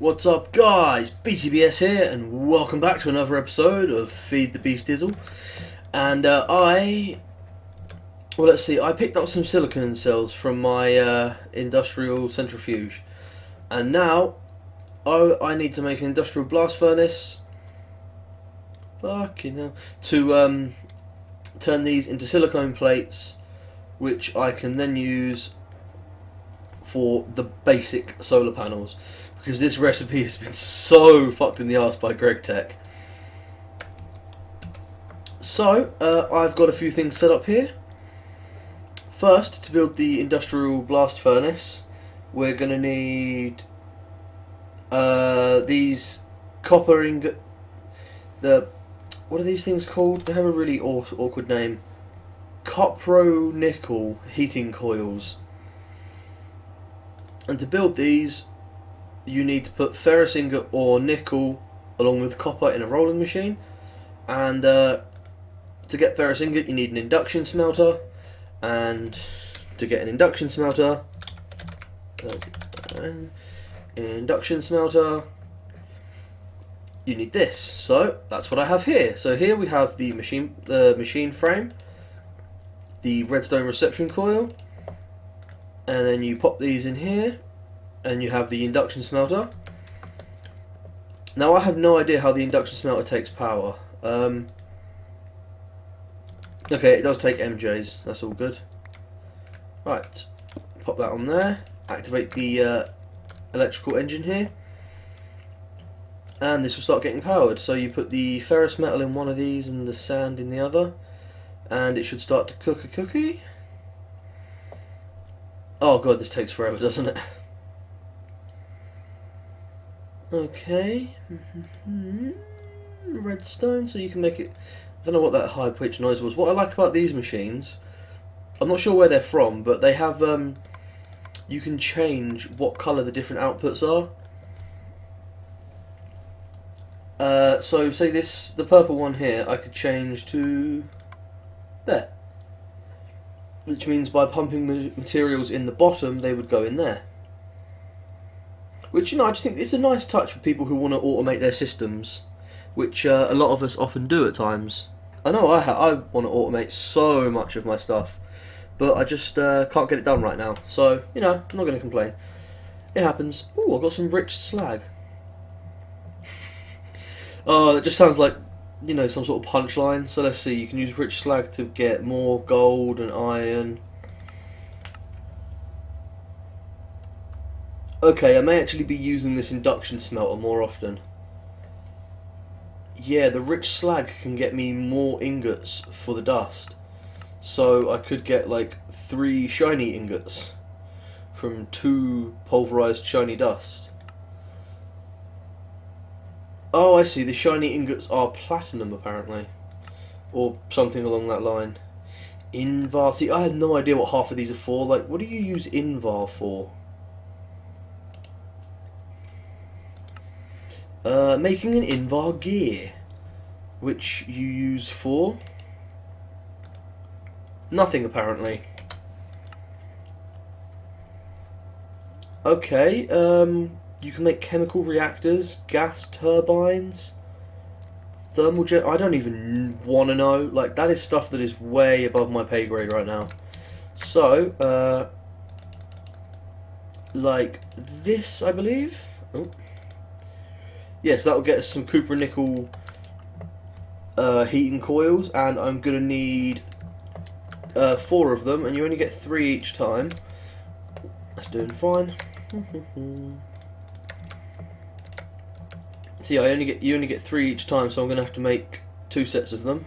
What's up, guys? BTBS here, and welcome back to another episode of Feed the Beast Dizzle. And let's see, I picked up some silicon cells from my industrial centrifuge, and now I need to make an industrial blast furnace. Fucking hell. To turn these into silicone plates, which I can then use for the basic solar panels, because this recipe has been so fucked in the ass by Greg Tech. So I've got a few things set up here. First, to build the industrial blast furnace, we're going to need these copper ingot. What are these things called? They have a really awkward name. Copro nickel heating coils. And to build these, you need to put ferrous ingot or nickel along with copper in a rolling machine. And to get ferrous ingot, you need an induction smelter. And to get an induction smelter, you need this. So that's what I have here. So here we have the machine frame, the redstone reception coil, and then you pop these in here, and you have the induction smelter. Now I have no idea how the induction smelter takes power. Okay, it does take MJs, that's all good. Right, pop that on there, activate the electrical engine here, and this will start getting powered. So you put the ferrous metal in one of these and the sand in the other, and it should start to cook a cookie. Oh god, this takes forever, doesn't it? Okay, redstone, so you can make it. I don't know what that high pitched noise was. What I like about these machines, I'm not sure where they're from, but they have you can change what colour the different outputs are. So say the purple one here, I could change to there, which means by pumping materials in the bottom, they would go in there. Which, I just think it's a nice touch for people who want to automate their systems, which a lot of us often do at times. I know I want to automate so much of my stuff, but I just can't get it done right now. So, I'm not going to complain. It happens. Ooh, I've got some rich slag. Oh, that just sounds like, some sort of punchline. So let's see, you can use rich slag to get more gold and iron. Okay, I may actually be using this induction smelter more often. Yeah, the rich slag can get me more ingots for the dust. So I could get like 3 shiny ingots from 2 pulverized shiny dust. Oh, I see, the shiny ingots are platinum apparently. Or something along that line. Invar, see, I had no idea what half of these are for. Like, what do you use Invar for? Making an Invar gear, which you use for nothing apparently. Okay, you can make chemical reactors, gas turbines, thermal gen. I don't even want to know. Like, that is stuff that is way above my pay grade right now. So, like this, I believe. Oh. Yes, that will get us some copper nickel heating coils, and I'm going to need 4 of them, and you only get 3 each time. That's doing fine. See, you only get 3 each time, so I'm going to have to make 2 sets of them.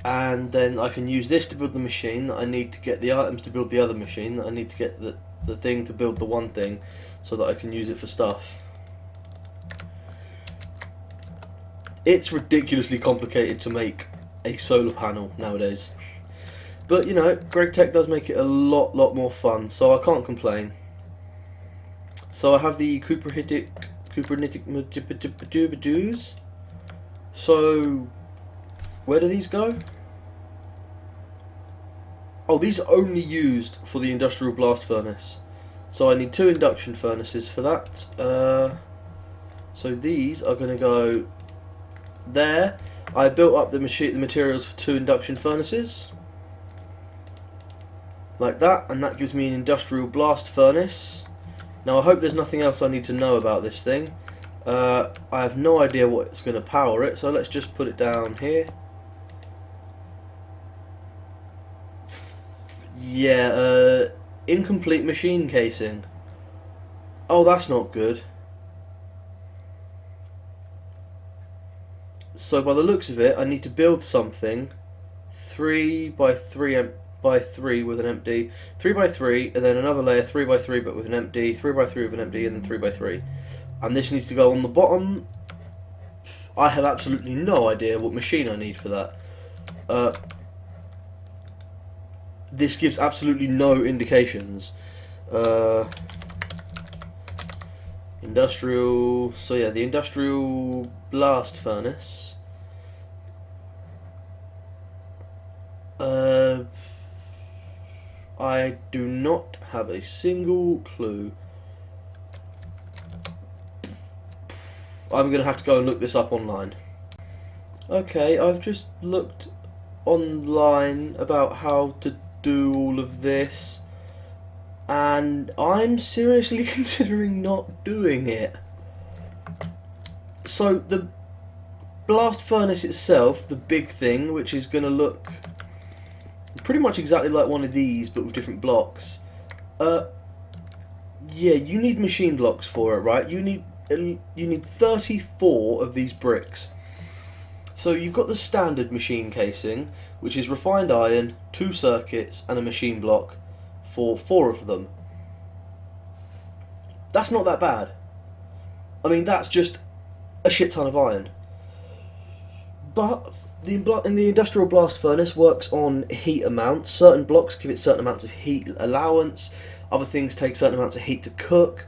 And then I can use this to build the machine that I need to get the items to build the other machine that I need to get the thing to build the one thing, so that I can use it for stuff. It's ridiculously complicated to make a solar panel nowadays. But, Greg Tech does make it a lot more fun, so I can't complain. So I have the cupritic doos. So, where do these go? Oh, these are only used for the industrial blast furnace. So I need 2 induction furnaces for that. So these are going to go there. I built up the materials for 2 induction furnaces, like that, and that gives me an industrial blast furnace. Now I hope there's nothing else I need to know about this thing. I have no idea what's going to power it, so let's just put it down here. Yeah, incomplete machine casing. Oh, that's not good. So by the looks of it, I need to build something 3 by 3 by 3 with an empty, 3 by 3, and then another layer 3 by 3 but with an empty, 3 by 3 with an empty, and then 3 by 3. And this needs to go on the bottom. I have absolutely no idea what machine I need for that. This gives absolutely no indications. Industrial. So yeah, the industrial blast furnace. I do not have a single clue. I'm going to have to go and look this up online. Okay, I've just looked online about how to do all of this, and I'm seriously considering not doing it. So the blast furnace itself, the big thing, which is going to look pretty much exactly like one of these but with different blocks, yeah, you need machine blocks for it, right? You need 34 of these bricks. So you've got the standard machine casing, which is refined iron, 2 circuits and a machine block for 4 of them. That's not that bad. I mean, that's just a shit ton of iron. But in the industrial blast furnace works on heat amounts. Certain blocks give it certain amounts of heat allowance. Other things take certain amounts of heat to cook.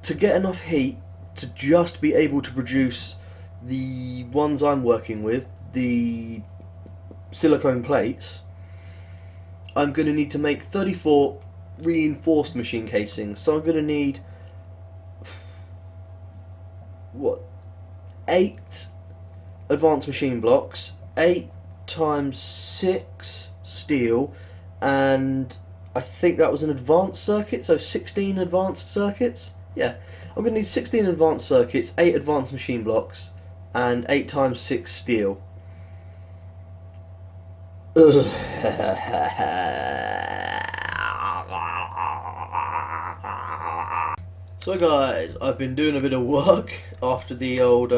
To get enough heat to just be able to produce the ones I'm working with, the silicone plates, I'm going to need to make 34 reinforced machine casings. So I'm going to need, what, 8 advanced machine blocks, 8 times 6 steel, and I think that was an advanced circuit, so 16 advanced circuits. Yeah, I'm going to need 16 advanced circuits, 8 advanced machine blocks, and 8 times 6 steel. So guys, I've been doing a bit of work after the old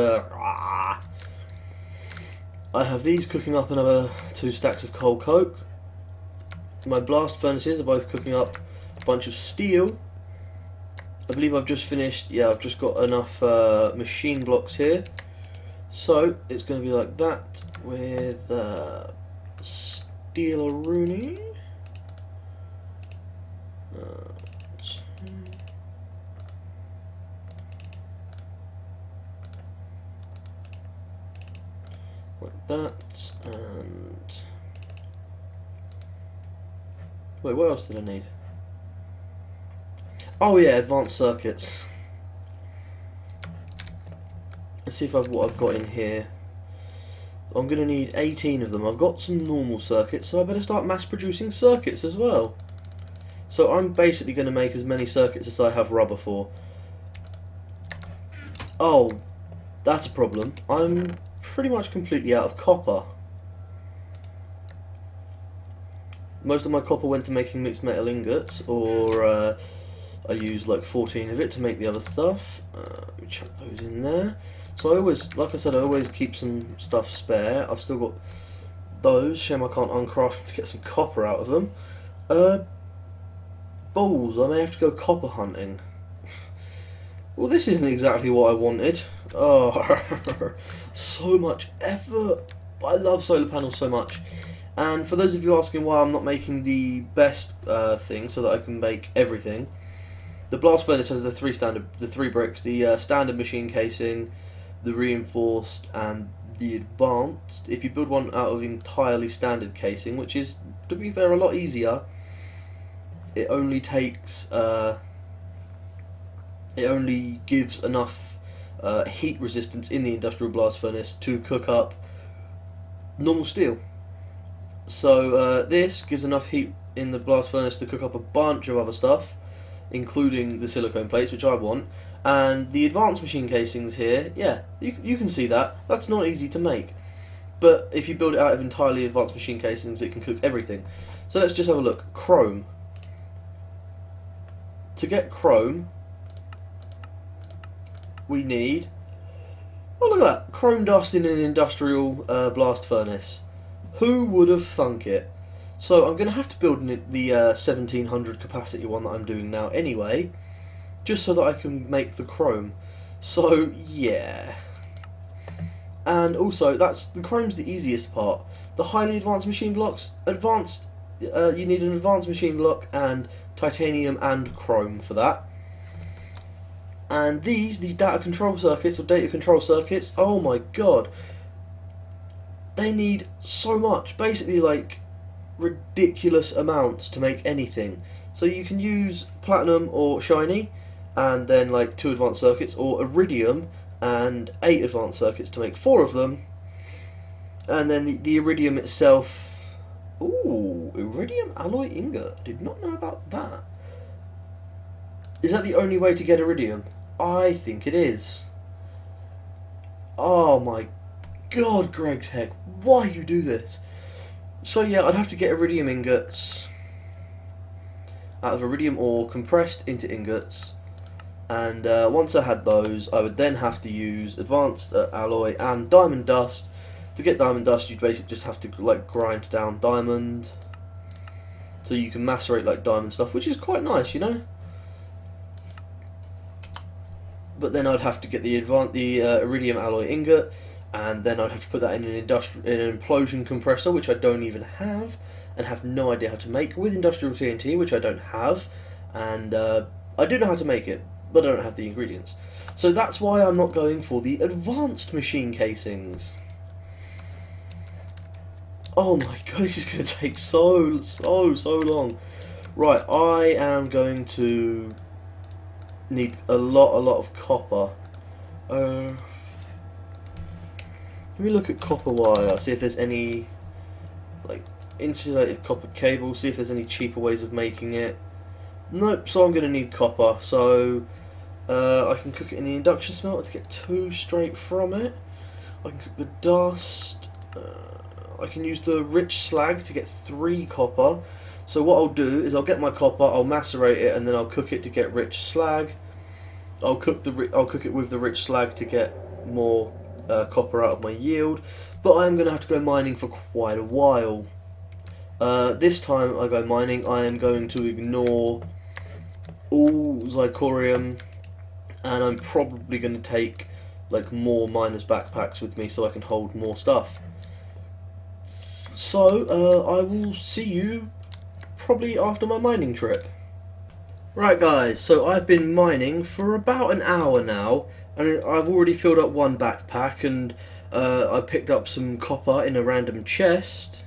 I have these cooking up another 2 stacks of coal coke. My blast furnaces are both cooking up a bunch of steel. I believe I've just finished, yeah, I've just got enough machine blocks here. So it's going to be like that with steel-a-rooney. Like that, and wait, what else did I need? Oh yeah, advanced circuits. Let's see if what I've got in here. I'm going to need 18 of them. I've got some normal circuits, so I better start mass producing circuits as well. So I'm basically going to make as many circuits as I have rubber for. Oh, that's a problem. I'm pretty much completely out of copper. Most of my copper went to making mixed metal ingots, or I used like 14 of it to make the other stuff. Let me chuck those in there. So I always, like I said, I always keep some stuff spare. I've still got those. Shame I can't uncraft them to get some copper out of them. Balls, I may have to go copper hunting. Well, this isn't exactly what I wanted. Oh, so much effort. I love solar panels so much. And for those of you asking why I'm not making the best thing so that I can make everything, the blast furnace has the 3 bricks, the standard machine casing, the reinforced, and the advanced. If you build one out of entirely standard casing, which is, to be fair, a lot easier, it only takes it only gives enough heat resistance in the industrial blast furnace to cook up normal steel. So this gives enough heat in the blast furnace to cook up a bunch of other stuff, including the silicone plates, which I want. And the advanced machine casings here, yeah, you can see that. That's not easy to make. But if you build it out of entirely advanced machine casings, it can cook everything. So let's just have a look. Chrome. To get chrome, we need... Oh, look at that. Chrome dust in an industrial blast furnace. Who would have thunk it? So I'm going to have to build the 1700 capacity one that I'm doing now anyway, just so that I can make the chrome. So, yeah. And also, the chrome's the easiest part. The highly advanced machine blocks, you need an advanced machine block and titanium and chrome for that. And these data control circuits, or data control circuits, oh my god. They need so much, basically like ridiculous amounts to make anything. So you can use platinum or shiny, and then like 2 advanced circuits, or iridium and 8 advanced circuits to make 4 of them. And then the iridium itself, ooh, iridium alloy ingot, did not know about that. Is that the only way to get iridium? I think it is. Oh my god, Greg Tech, why you do this? So yeah, I'd have to get iridium ingots out of iridium ore, compressed into ingots, and once I had those, I would then have to use advanced alloy and diamond dust. To get diamond dust, you'd basically just have to like grind down diamond, so you can macerate like diamond stuff, which is quite nice, you know. But then I'd have to get the iridium alloy ingot, and then I'd have to put that in an implosion compressor, which I don't even have, and have no idea how to make, with industrial TNT, which I don't have, and I do know how to make it, but I don't have the ingredients. So that's why I'm not going for the advanced machine casings. Oh my god, this is going to take so long. Right, I am going to need a lot of copper. Let me look at copper wire, see if there's any like insulated copper cable, see if there's any cheaper ways of making it. Nope, so I'm going to need copper. So I can cook it in the induction smelter to get 2 straight from it. I can cook the dust. I can use the rich slag to get 3 copper. So what I'll do is I'll get my copper, I'll macerate it, and then I'll cook it to get rich slag. I'll cook it with the rich slag to get more copper out of my yield. But I am going to have to go mining for quite a while. This time I go mining, I am going to ignore all zirconium, and I'm probably going to take like more miners' backpacks with me so I can hold more stuff. So I will see you probably after my mining trip. Right guys, so I've been mining for about an hour now, and I've already filled up 1 backpack, and I picked up some copper in a random chest.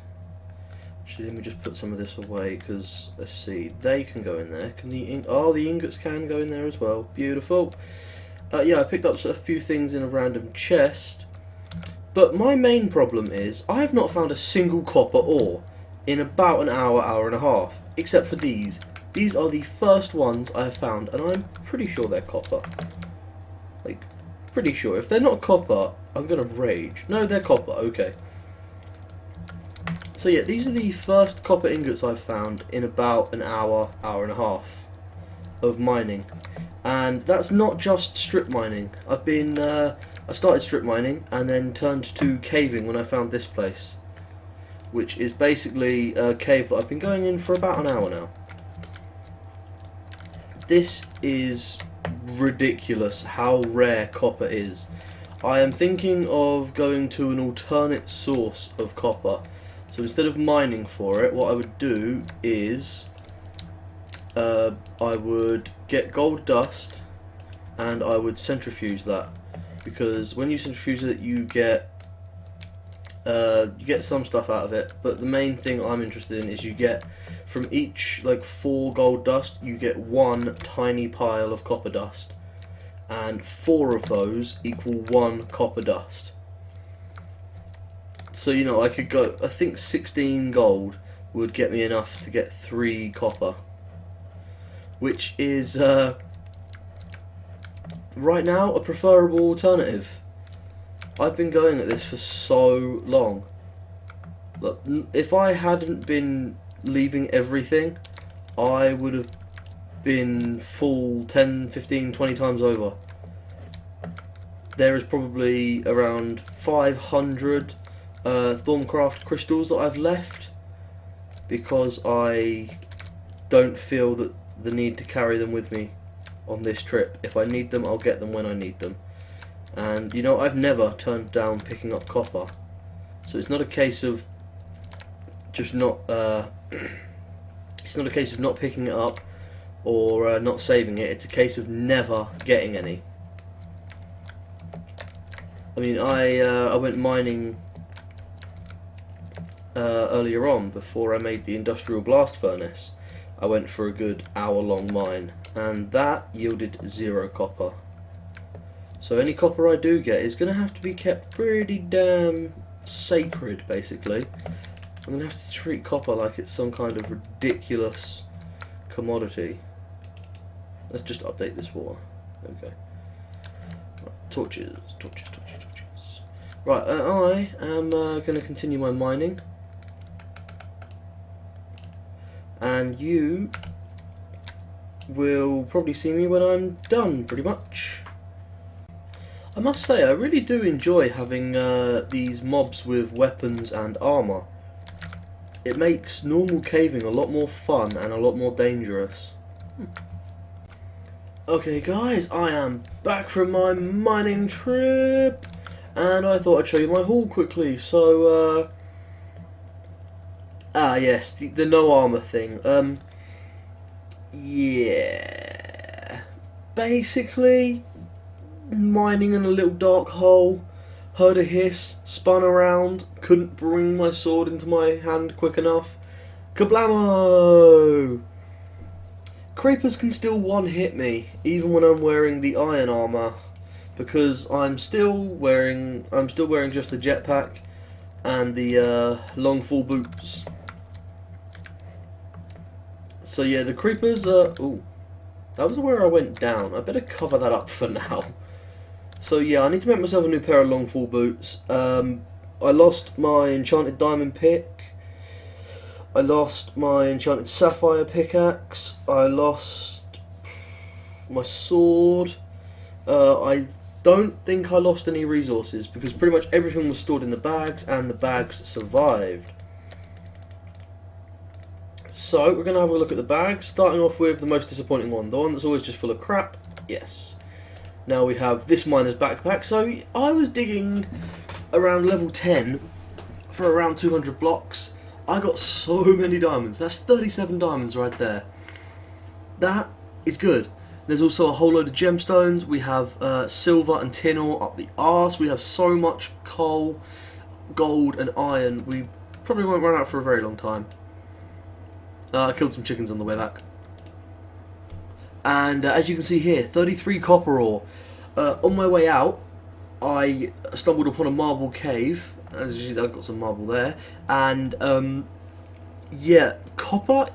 Actually, let me just put some of this away, because let's see, they can go in there. Can the ingots can go in there as well. Beautiful. Yeah, I picked up a few things in a random chest, but my main problem is I have not found a single copper ore in about an hour and a half, except for these. These are the first ones I have found, and I'm pretty sure they're copper. Like, pretty sure. If they're not copper, I'm gonna rage. No, they're copper, okay. So yeah, these are the first copper ingots I've found in about an hour and a half of mining. And that's not just strip mining. I started strip mining and then turned to caving when I found this place, which is basically a cave that I've been going in for about an hour now. This is ridiculous how rare copper is. I am thinking of going to an alternate source of copper. So instead of mining for it, what I would do is I would get gold dust and I would centrifuge that, because when you centrifuge it you get some stuff out of it, but the main thing I'm interested in is you get from each like 4 gold dust you get 1 tiny pile of copper dust, and 4 of those equal 1 copper dust. So you know, I could go, I think 16 gold would get me enough to get 3 copper, which is right now a preferable alternative. I've been going at this for so long. Look, if I hadn't been leaving everything, I would have been full 10, 15, 20 times over. There is probably around 500 Thorncraft crystals that I've left because I don't feel that the need to carry them with me on this trip. If I need them, I'll get them when I need them. And you know, I've never turned down picking up copper, so it's not a case of just not it's not a case of not picking it up or not saving it. It's a case of never getting any. I mean, I went mining earlier on before I made the industrial blast furnace. I went for a good hour-long mine, and that yielded 0 copper. So any copper I do get is going to have to be kept pretty damn sacred, basically. I'm going to have to treat copper like it's some kind of ridiculous commodity. Let's just update this water. Okay. Right, torches. Right, I am going to continue my mining. And you will probably see me when I'm done, pretty much. I must say, I really do enjoy having these mobs with weapons and armour. It makes normal caving a lot more fun and a lot more dangerous. Okay guys, I am back from my mining trip, and I thought I'd show you my haul quickly. So, yes, the no armour thing. Yeah. Basically, mining in a little dark hole, heard a hiss, spun around, couldn't bring my sword into my hand quick enough. Kablamo! Creepers can still one-hit me, even when I'm wearing the iron armour, because I'm still wearing just the jetpack and the long full boots. So yeah, the creepers are... Ooh, that was where I went down. I better cover that up for now. So yeah, I need to make myself a new pair of long full boots. I lost my enchanted diamond pick. I lost my enchanted sapphire pickaxe. I lost my sword. I don't think I lost any resources because pretty much everything was stored in the bags and the bags survived. So we're going to have a look at the bags, starting off with the most disappointing one, the one that's always just full of crap. Yes. Now we have this miner's backpack. So I was digging around level 10 for around 200 blocks. I got so many diamonds. That's 37 diamonds right there. That is good. There's also a whole load of gemstones. We have silver and tin ore up the arse. We have so much coal, gold and iron. We probably won't run out for a very long time. I killed some chickens on the way back. And as you can see here, 33 copper ore. On my way out, I stumbled upon a marble cave. As you see, I've got some marble there. And yeah, copper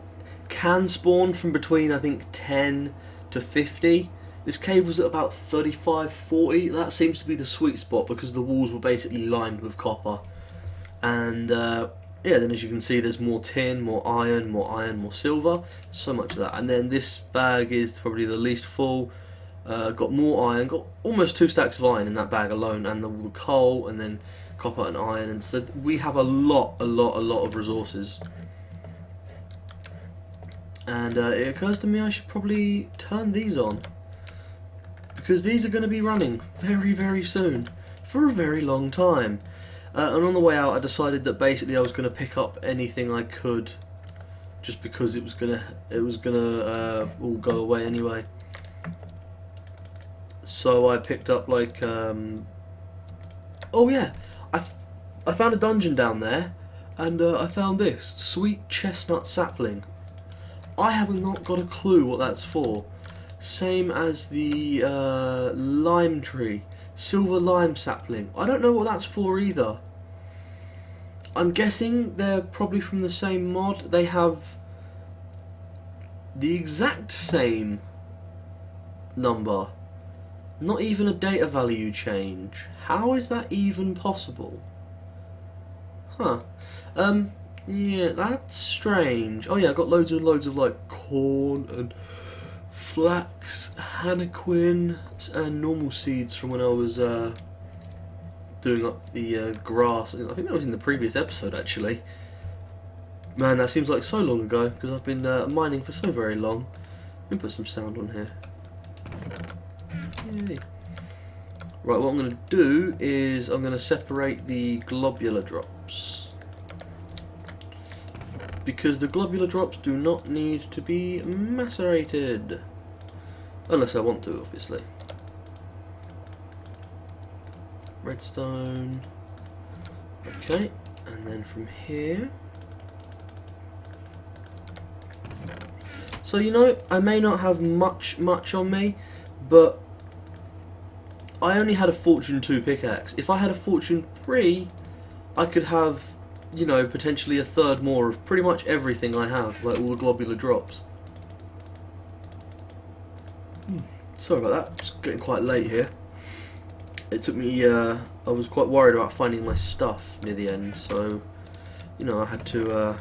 can spawn from between, I think, 10 to 50. This cave was at about 35, 40. That seems to be the sweet spot because the walls were basically lined with copper. And yeah, then as you can see, there's more tin, more iron, more silver. So much of that. And then this bag is probably the least full. Got more iron, got almost 2 stacks of iron in that bag alone, and the coal, and then copper and iron. And so we have a lot of resources. And it occurs to me I should probably turn these on, because these are going to be running very, very soon for a very long time. And on the way out, I decided that basically I was going to pick up anything I could, just because it was gonna all go away anyway. So I picked up like oh yeah, I found a dungeon down there, and I found this sweet chestnut sapling. I have not got a clue what that's for. Same as the lime tree. Silver lime sapling. I don't know what that's for either. I'm guessing they're probably from the same mod. They have the exact same number. Not even a data value change. How is that even possible? Huh. Yeah, that's strange. Oh yeah, I got loads and loads of like corn and flax, henequen, and normal seeds from when I was doing up the grass. I think that was in the previous episode actually. Man, that seems like so long ago because I've been mining for so very long. Let me put some sound on here. Yay. Right, what I'm going to do is I'm going to separate the globular drops. Because the globular drops do not need to be macerated. Unless I want to, obviously. Redstone. Okay, and then from here. So, you know, I may not have much on me, but I only had a Fortune 2 pickaxe. If I had a Fortune 3, I could have, you know, potentially a third more of pretty much everything I have, like all the globular drops. Sorry about that, it's getting quite late here. It took me, I was quite worried about finding my stuff near the end, so, you know, I had to, I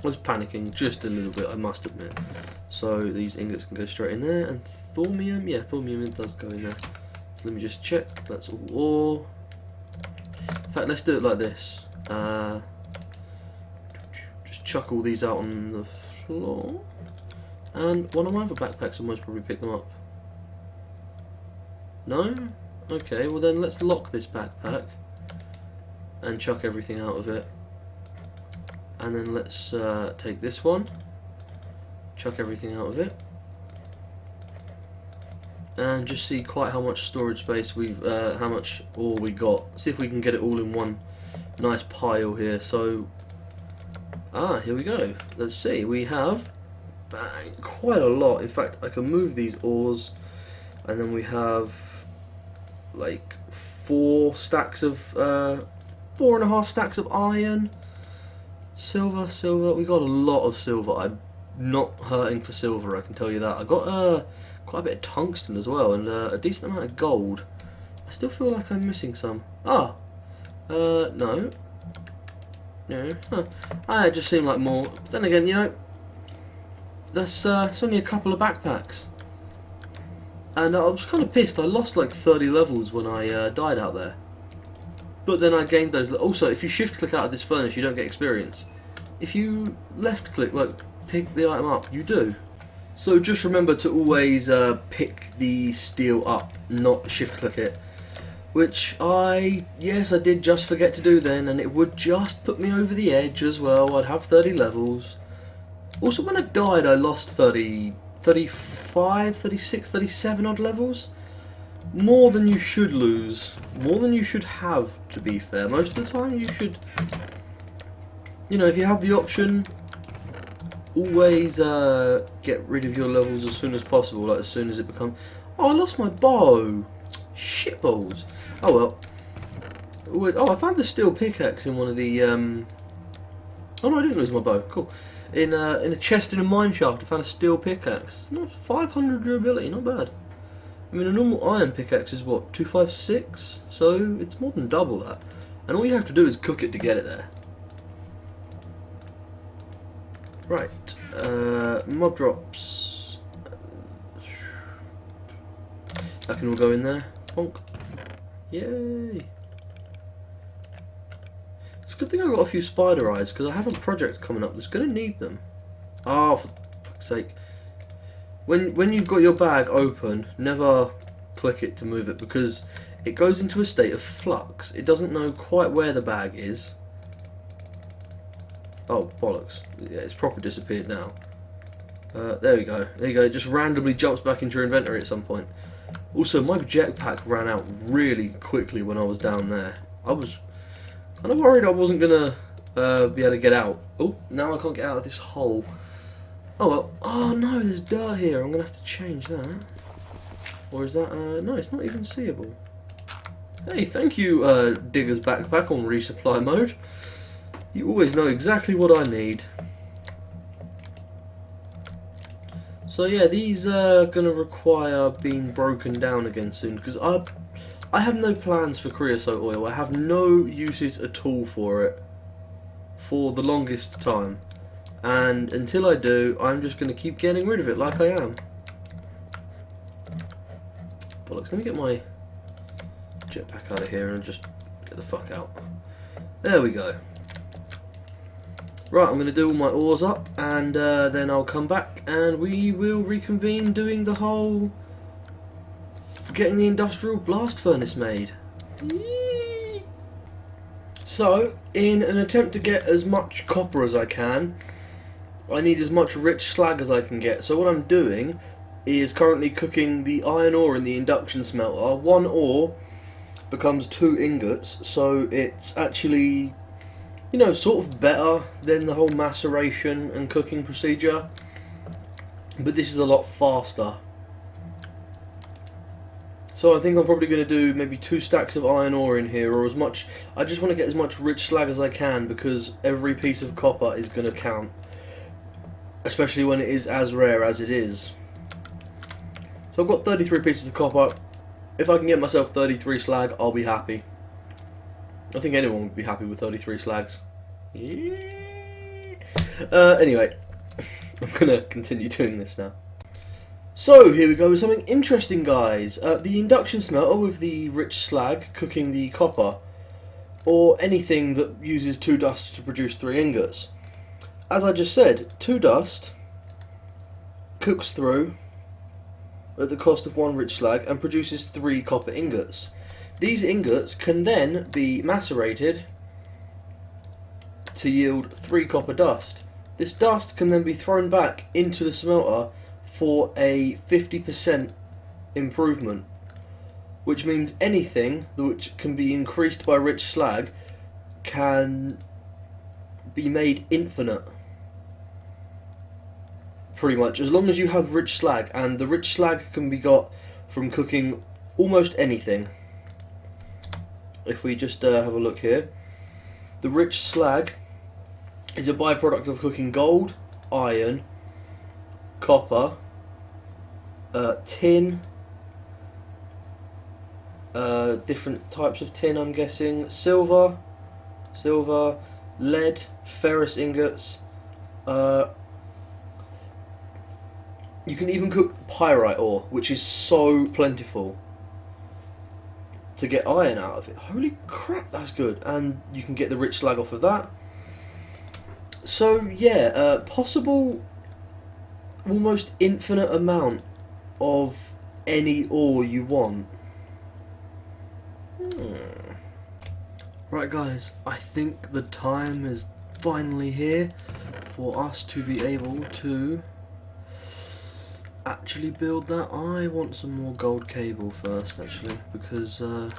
was panicking just a little bit, I must admit. So these ingots can go straight in there, and thaumium, yeah, thaumium it does go in there. So let me just check, that's all ore. In fact, let's do it like this. Just chuck all these out on the floor. And one of my other backpacks will most probably pick them up. No? Okay, well then let's lock this backpack and chuck everything out of it. And then let's take this one, chuck everything out of it, and just see quite how much storage space we've, how much ore we got. See if we can get it all in one nice pile here. So, here we go. Let's see. We have quite a lot. In fact, I can move these ores, and then we have like 4 stacks of 4.5 stacks of iron. Silver, we got a lot of silver. I'm not hurting for silver, I can tell you that. I got quite a bit of tungsten as well, and a decent amount of gold. I still feel like I'm missing some. No. Huh. It just seemed like more. But then again, you know, that's it's only a couple of backpacks. And I was kind of pissed. I lost like 30 levels when I died out there. But then I gained those. Also, if you shift click out of this furnace, you don't get experience. If you left click, like pick the item up, you do. So just remember to always pick the steel up, not shift click it. Which yes, I did just forget to do then, and it would just put me over the edge as well. I'd have 30 levels. Also, when I died, I lost 30, 35, 36, 37 odd levels. More than you should lose. More than you should have, to be fair. Most of the time you should, you know, if you have the option, always get rid of your levels as soon as possible, like as soon as it becomes... Oh, I lost my bow. Shitballs. Oh well. Oh, I found the steel pickaxe in one of the... Oh no, I didn't lose my bow. Cool. In a chest in a mine shaft, I found a steel pickaxe. Not 500 durability, not bad. I mean, a normal iron pickaxe is what, 256? So it's more than double that. And all you have to do is cook it to get it there. Right, mob drops. That can all go in there. Bonk. Yay. It's a good thing I got a few spider eyes, because I have a project coming up that's going to need them. Oh, for fuck's sake. When you've got your bag open, never click it to move it, because it goes into a state of flux. It doesn't know quite where the bag is. Oh, bollocks. Yeah, it's proper disappeared now. There we go. There you go. It just randomly jumps back into your inventory at some point. Also, my jetpack ran out really quickly when I was down there. I was kind of worried I wasn't going to be able to get out. Oh, now I can't get out of this hole. Oh well. Oh no, there's dirt here. I'm gonna have to change that. Or is that? No, it's not even seeable. Hey, thank you, Digger's Backpack on resupply mode. You always know exactly what I need. So yeah, these are gonna require being broken down again soon because I have no plans for creosote oil. I have no uses at all for it for the longest time, and until I do, I'm just gonna keep getting rid of it like I am. Bollocks! Let me get my jetpack out of here and just get the fuck out. There we go. Right, I'm going to do all my ores up, and then I'll come back and we will reconvene doing the whole getting the industrial blast furnace made. Yee! So, in an attempt to get as much copper as I can, I need as much rich slag as I can get. So what I'm doing is currently cooking the iron ore in the induction smelter. One ore becomes 2 ingots, so it's actually, you know, sort of better than the whole maceration and cooking procedure, but this is a lot faster. So I think I'm probably going to do maybe 2 stacks of iron ore in here, or as much. I just want to get as much rich slag as I can because every piece of copper is going to count, especially when it is as rare as it is. So I've got 33 pieces of copper. If I can get myself 33 slag, I'll be happy. I think anyone would be happy with 33 slags. Anyway, I'm going to continue doing this now. So, here we go with something interesting, guys. The induction smelter with the rich slag cooking the copper, or anything that uses 2 dust to produce 3 ingots. As I just said, 2 dust cooks through at the cost of 1 rich slag and produces 3 copper ingots. These ingots can then be macerated to yield 3 copper dust. This dust can then be thrown back into the smelter for a 50% improvement, which means anything which can be increased by rich slag can be made infinite. Pretty much, as long as you have rich slag, and the rich slag can be got from cooking almost anything. If we just have a look here, the rich slag is a byproduct of cooking gold, iron, copper, tin, different types of tin I'm guessing, silver, lead, ferrous ingots, you can even cook pyrite ore, which is so plentiful to get iron out of it. Holy crap, that's good. And you can get the rich slag off of that. So yeah, possible almost infinite amount of any ore you want. Right guys, I think the time is finally here for us to be able to actually build that. I want some more gold cable first, actually, because I'm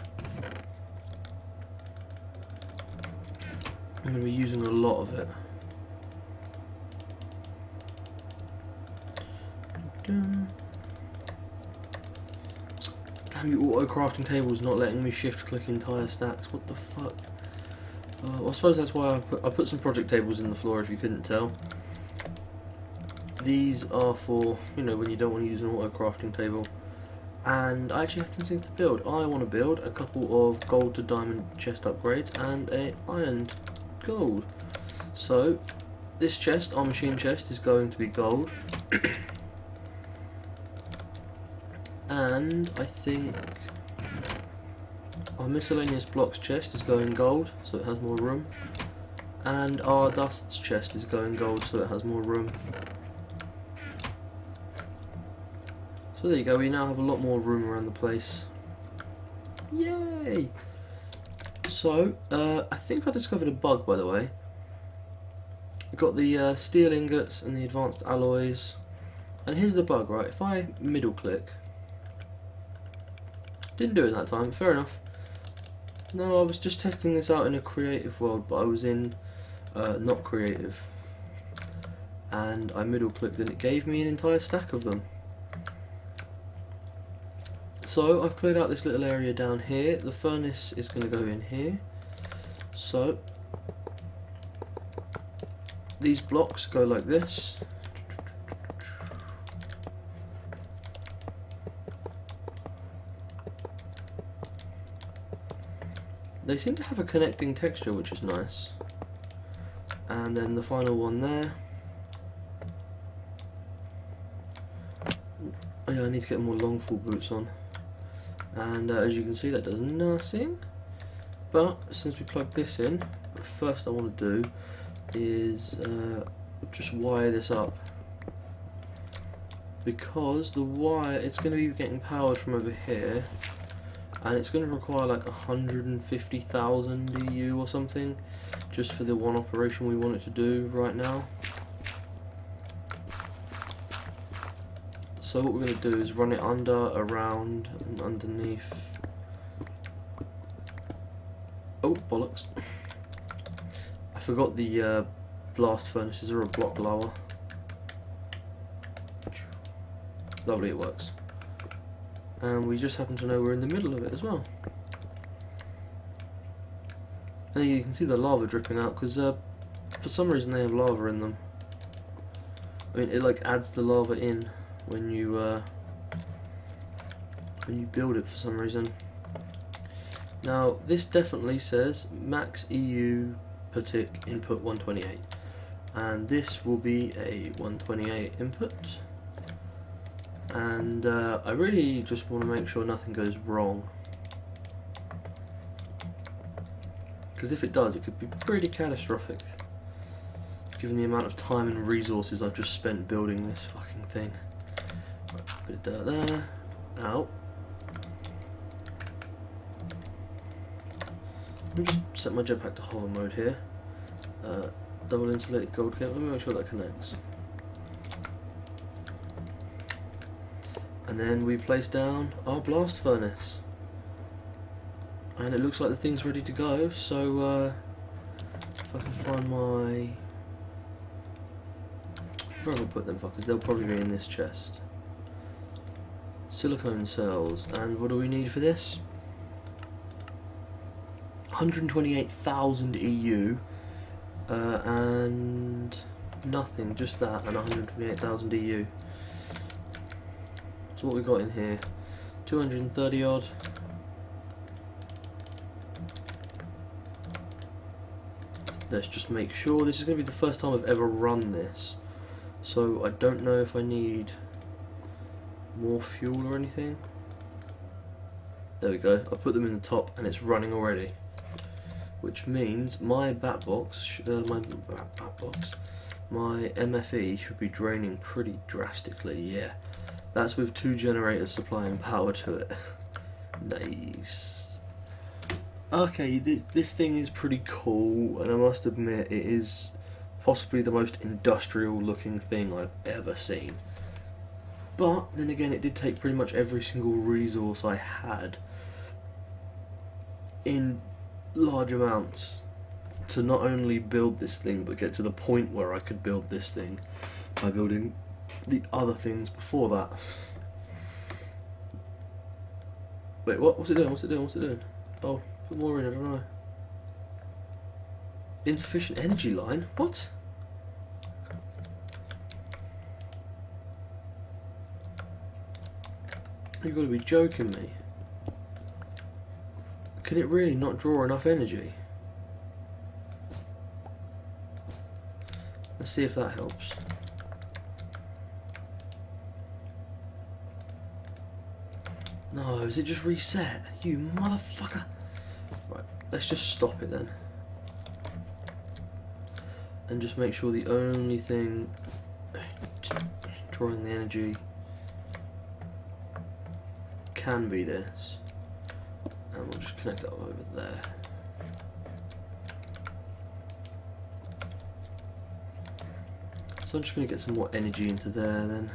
going to be using a lot of it. Damn, your auto crafting table is not letting me shift click entire stacks. What the fuck? Well, I suppose that's why I put some project tables in the floor, if you couldn't tell. These are for, you know, when you don't want to use an auto crafting table. And I actually have some things to build. I want to build a couple of gold to diamond chest upgrades and a iron gold. So this chest, our machine chest, is going to be gold. And I think our miscellaneous blocks chest is going gold, so it has more room. And our dusts chest is going gold, so it has more room. So there you go, we now have a lot more room around the place. Yay! So, I think I discovered a bug, by the way. We've got the steel ingots and the advanced alloys. And here's the bug, right? If I middle click, didn't do it that time, fair enough. No, I was just testing this out in a creative world, but I was in not creative. and I middle clicked and it gave me an entire stack of them. So I've cleared out this little area down here. The furnace is going to go in here. So these blocks go like this. They seem to have a connecting texture, which is nice. And then the final one there. Oh yeah, I need to get more long full boots on. And as you can see, that does nothing. But since we plugged this in, the first I want to do is just wire this up. Because the wire, it's going to be getting powered from over here. And it's going to require like 150,000 EU or something, just for the one operation we want it to do right now. So what we're going to do is run it under, around, and underneath. Oh, bollocks. I forgot the blast furnaces are a block lower. Lovely, it works. And we just happen to know we're in the middle of it as well. And you can see the lava dripping out because for some reason they have lava in them. I mean, it like adds the lava in when you build it for some reason. Now this definitely says max EU per tick input 128, and this will be a 128 input. And I really just want to make sure nothing goes wrong, because if it does, it could be pretty catastrophic, given the amount of time and resources I've just spent building this fucking thing. Right, bit of dirt there. Out. Let me just set my jetpack to hover mode here. Double insulated gold cable. Let me make sure that connects. And then we place down our blast furnace, and it looks like the thing's ready to go. So if I can find my, where have I put them fuckers? They'll probably be in this chest. Silicone cells, and what do we need for this? 128,000 EU and nothing, just that, and 128,000 EU. So what we got in here, 230 odd. Let's just make sure. This is going to be the first time I've ever run this, so I don't know if I need more fuel or anything. There we go. I put them in the top and it's running already, which means my bat box, my MFE should be draining pretty drastically. Yeah. That's with 2 generators supplying power to it. Nice. Okay, this thing is pretty cool, and I must admit it is possibly the most industrial looking thing I've ever seen. But then again, it did take pretty much every single resource I had in large amounts to not only build this thing, but get to the point where I could build this thing by building the other things before that. Wait, what? What's it doing? What's it doing? What's it doing? Oh, put more in, I don't know. Insufficient energy line? What? You've got to be joking me. Can it really not draw enough energy? Let's see if that helps. No, is it just reset? You motherfucker. Right, let's just stop it then. And just make sure the only thing drawing the energy can be this. And we'll just connect it over there. So I'm just going to get some more energy into there then.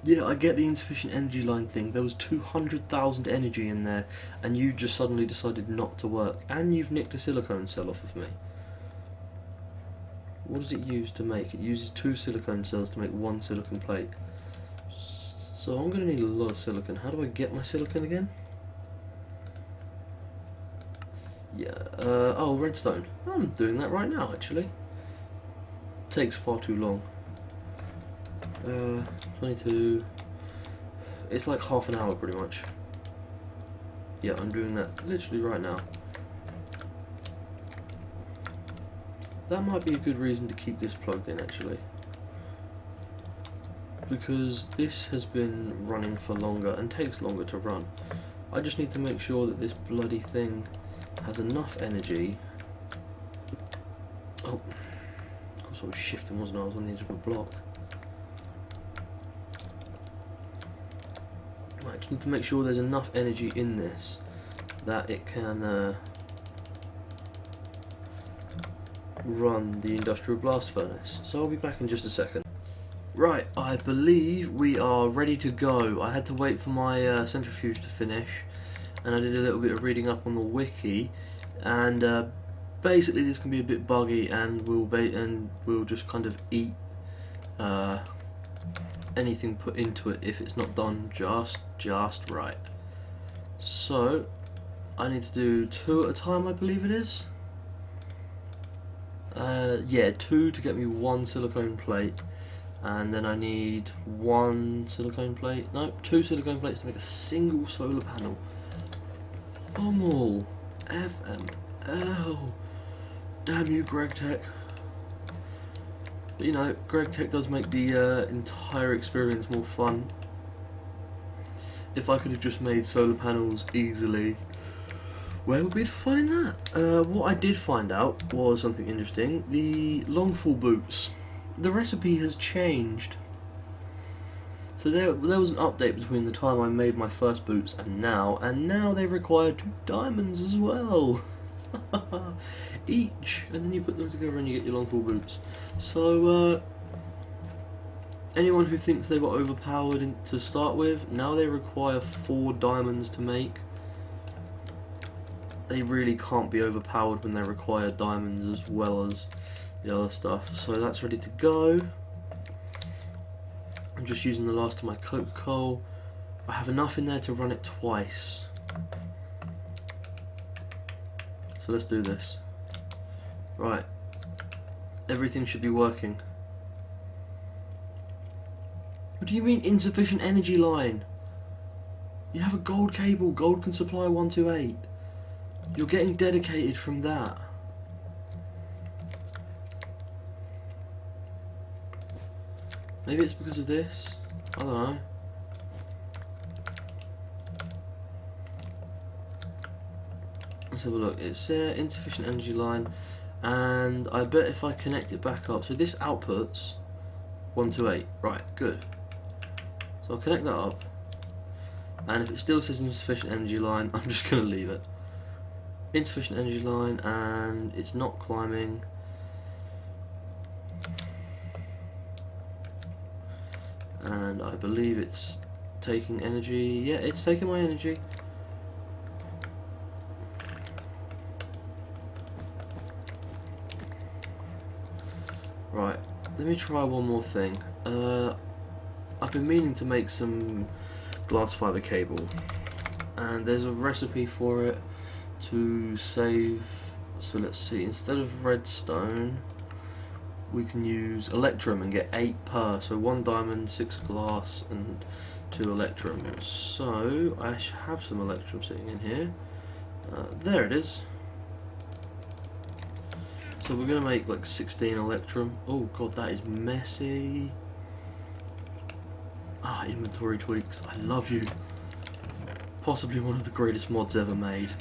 Yeah, I get the insufficient energy line thing. There was 200,000 energy in there, and you just suddenly decided not to work. And you've nicked a silicone cell off of me. What does it use to make? It uses 2 silicone cells to make 1 silicone plate. So I'm going to need a lot of silicon. How do I get my silicon again? Yeah, oh, redstone. I'm doing that right now, actually. Takes far too long. 22. It's like half an hour, pretty much. Yeah, I'm doing that literally right now. That might be a good reason to keep this plugged in, actually. Because this has been running for longer and takes longer to run. I just need to make sure that this bloody thing has enough energy. Oh, of course I was shifting, wasn't I? I was on the edge of a block. Right, I just need to make sure there's enough energy in this that it can run the industrial blast furnace. So I'll be back in just a second. Right, I believe we are ready to go. I had to wait for my centrifuge to finish, and I did a little bit of reading up on the wiki, and basically this can be a bit buggy, and we'll just kind of eat anything put into it if it's not done just right. So I need to do 2 at a time, I believe it is. Yeah, 2 to get me 1 silicone plate, and then I need 1 silicone plate, no, 2 silicone plates to make a single solar panel. FML. Damn you, Greg Tech. But you know, Greg Tech does make the entire experience more fun. If I could have just made solar panels easily, where would be the fun in that? What I did find out was something interesting. The long fall boots. The recipe has changed. So there was an update between the time I made my first boots and now they require 2 diamonds as well. Each, and then you put them together and you get your long fall boots. So anyone who thinks they were overpowered to start with, now they require 4 diamonds to make. They really can't be overpowered when they require diamonds as well as the other stuff. So that's ready to go. I'm just using the last of my Coca-Cola. I have enough in there to run it twice. So let's do this. Right. Everything should be working. What do you mean insufficient energy line? You have a gold cable. Gold can supply 128. You're getting dedicated from that. Maybe it's because of this. I don't know. Let's have a look. It's insufficient energy line, and I bet if I connect it back up, so this outputs 128. Right, good. So I'll connect that up, and if it still says insufficient energy line, I'm just going to leave it. Insufficient energy line, and it's not climbing. And I believe it's taking energy. Yeah, it's taking my energy. Right, let me try one more thing. I've been meaning to make some glass fiber cable, and there's a recipe for it to save. So let's see, instead of redstone we can use electrum and get 8 per, so 1 diamond, 6 glass and 2 electrum. So I have some electrum sitting in here. There it is. So we're going to make like 16 electrum. Oh god, that is messy. Ah, inventory tweaks, I love you. Possibly one of the greatest mods ever made.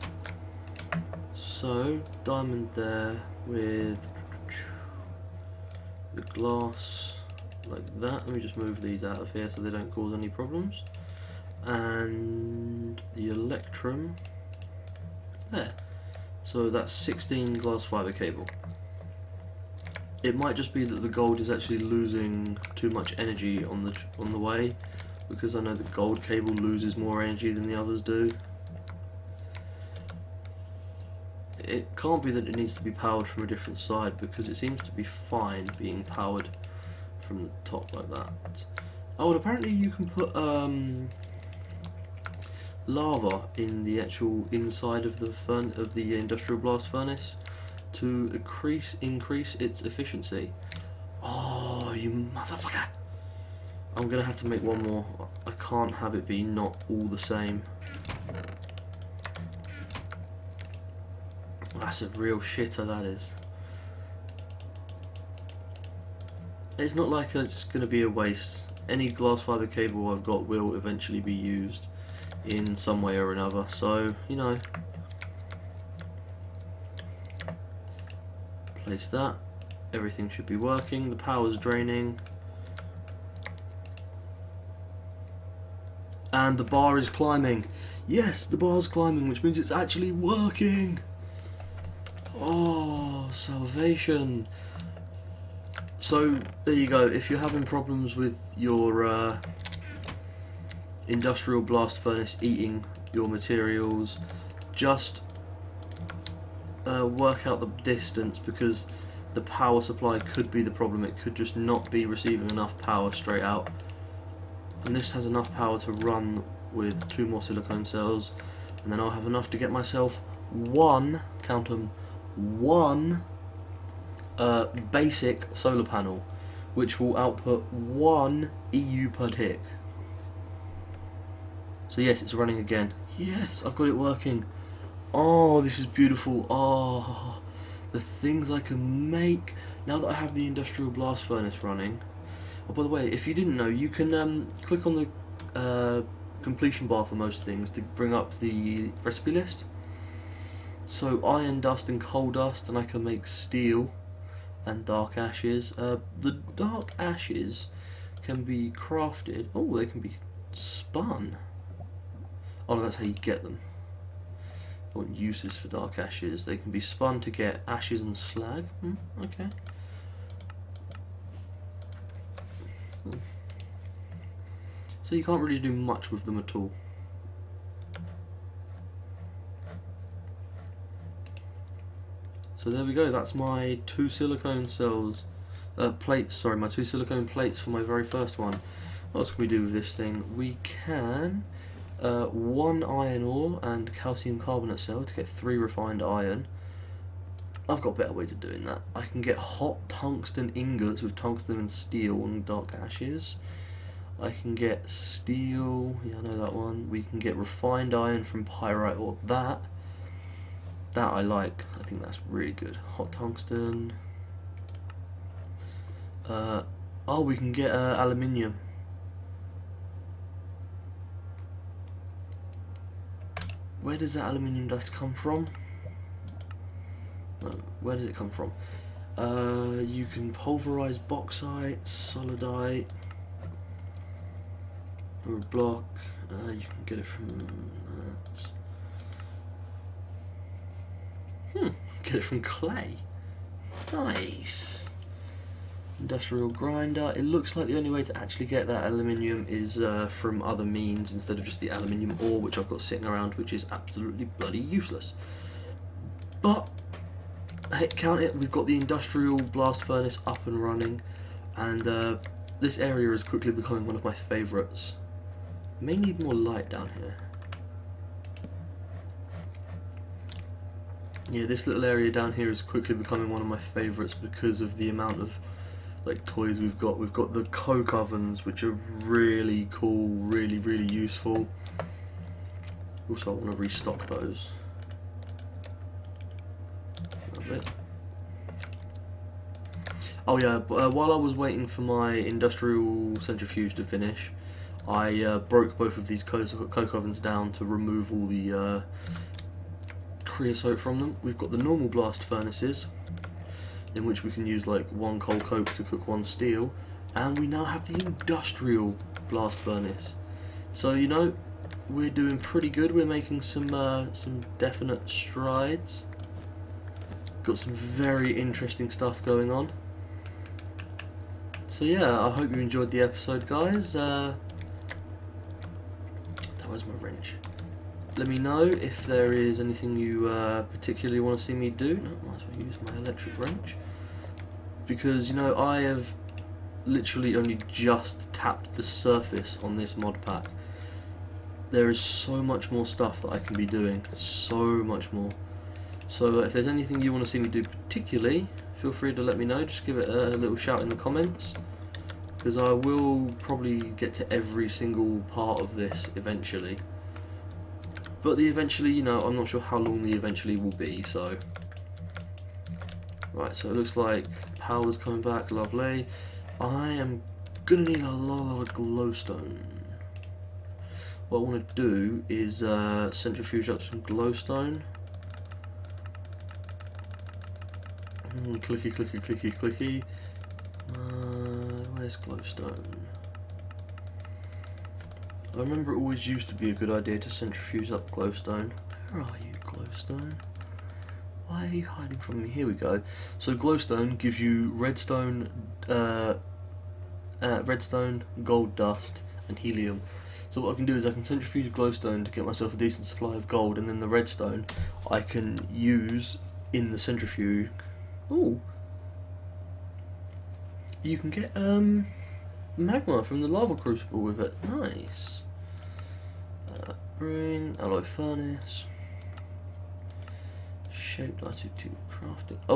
So, diamond there with the glass like that. Let me just move these out of here so they don't cause any problems. And the electrum there. So that's 16 glass fiber cable. It might just be that the gold is actually losing too much energy on the way, because I know the gold cable loses more energy than the others do. it can't be that it needs to be powered from a different side, because it seems to be fine being powered from the top like that. Oh, and apparently you can put lava in the actual inside of the industrial blast furnace to increase its efficiency. Oh, you motherfucker! I'm gonna have to make one more. I can't have it be not all the same. That's a real shitter, that is. It's not like it's gonna be a waste. Any glass fibre cable I've got will eventually be used in some way or another, so, you know. Place that. Everything should be working. The power's draining. And the bar is climbing. Yes, the bar's climbing, which means it's actually working. Oh, salvation. So, there you go. If you're having problems with your industrial blast furnace eating your materials, just work out the distance, because the power supply could be the problem. It could just not be receiving enough power straight out. And this has enough power to run with 2 more silicone cells, and then I'll have enough to get myself one, count 'em, one basic solar panel, which will output 1 EU per tick. So yes, it's running again. Yes, I've got it working. Oh, this is beautiful. Oh, the things I can make now that I have the industrial blast furnace running. Oh, by the way, if you didn't know, you can click on the completion bar for most things to bring up the recipe list. So iron dust and coal dust, and I can make steel and dark ashes. The dark ashes can be crafted. Oh, they can be spun. Oh, no, that's how you get them. Or uses for dark ashes. They can be spun to get ashes and slag. Okay. So you can't really do much with them at all. So there we go, that's my 2 silicone cells, plates, sorry, my 2 silicone plates for my very first one. What else can we do with this thing? We can 1 iron ore and calcium carbonate cell to get 3 refined iron. I've got better ways of doing that. I can get hot tungsten ingots with tungsten and steel and dark ashes. I can get steel, yeah, I know that one. We can get refined iron from pyrite ore. That I like. I think that's really good. Hot tungsten. Oh, we can get aluminium. Where does that aluminium dust come from? No, where does it come from? You can pulverize bauxite, solidite, or a block. You can get it from get it from clay. Nice. Industrial grinder. It looks like the only way to actually get that aluminium is from other means instead of just the aluminium ore, which I've got sitting around, which is absolutely bloody useless. But hey, count it, we've got the industrial blast furnace up and running, and this area is quickly becoming one of my favourites. May need more light down here. Yeah, this little area down here is quickly becoming one of my favourites because of the amount of like toys we've got. We've got the coke ovens, which are really cool, really useful. Also, I want to restock those. Love it. Oh yeah, while I was waiting for my industrial centrifuge to finish, I broke both of these coke ovens down to remove all the creosote from them. We've got the normal blast furnaces, in which we can use like 1 coal coke to cook 1 steel, and we now have the industrial blast furnace. So you know, we're doing pretty good. We're making some definite strides. Got some very interesting stuff going on. So yeah, I hope you enjoyed the episode, guys. That was my wrench. let me know if there is anything you particularly want to see me do. No, might as well use my electric wrench, because you know I have literally only just tapped the surface on this mod pack. There is so much more stuff that I can be doing, so much more. So if there's anything you want to see me do particularly, feel free to let me know. Just give it a little shout in the comments, because I will probably get to every single part of this eventually. But the eventually, you know, I'm not sure how long the eventually will be, so. Right, so it looks like power's coming back, lovely. I am gonna need a lot of glowstone. What I want to do is centrifuge up some glowstone. Clicky, clicky, clicky, clicky. Where's glowstone? I remember it always used to be a good idea to centrifuge up glowstone. Where are you, glowstone? Why are you hiding from me? Here we go. So glowstone gives you redstone, gold dust, and helium. So what I can do is I can centrifuge glowstone to get myself a decent supply of gold, and then the redstone I can use in the centrifuge. Ooh, you can get magma from the lava crucible with it. Nice. Bring alloy furnace. Shaped I2 crafting. Oh.